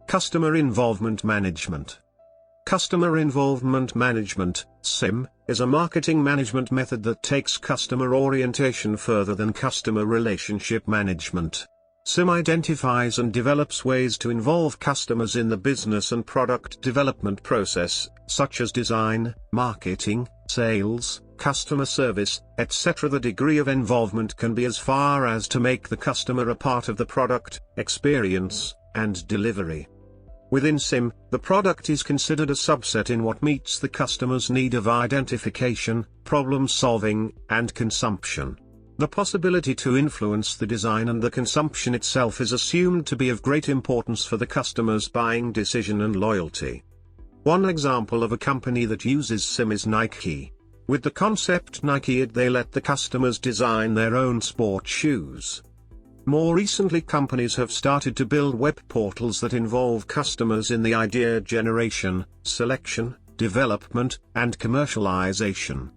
Customer Involvement Management. Customer Involvement Management, CIM, is a marketing management method that takes customer orientation further than customer relationship management. CIM identifies and develops ways to involve customers in the business and product development process, such as design, marketing, sales, customer service, etc. The degree of involvement can be as far as to make the customer a part of the product, experience, and delivery. Within CIM, the product is considered a subset in what meets the customer's need of identification, problem-solving, and consumption. The possibility to influence the design and the consumption itself is assumed to be of great importance for the customer's buying decision and loyalty. One example of a company that uses CIM is Nike. With the concept Nike, they let the customers design their own sport shoes. More recently, companies have started to build web portals that involve customers in the idea generation, selection, development, and commercialization.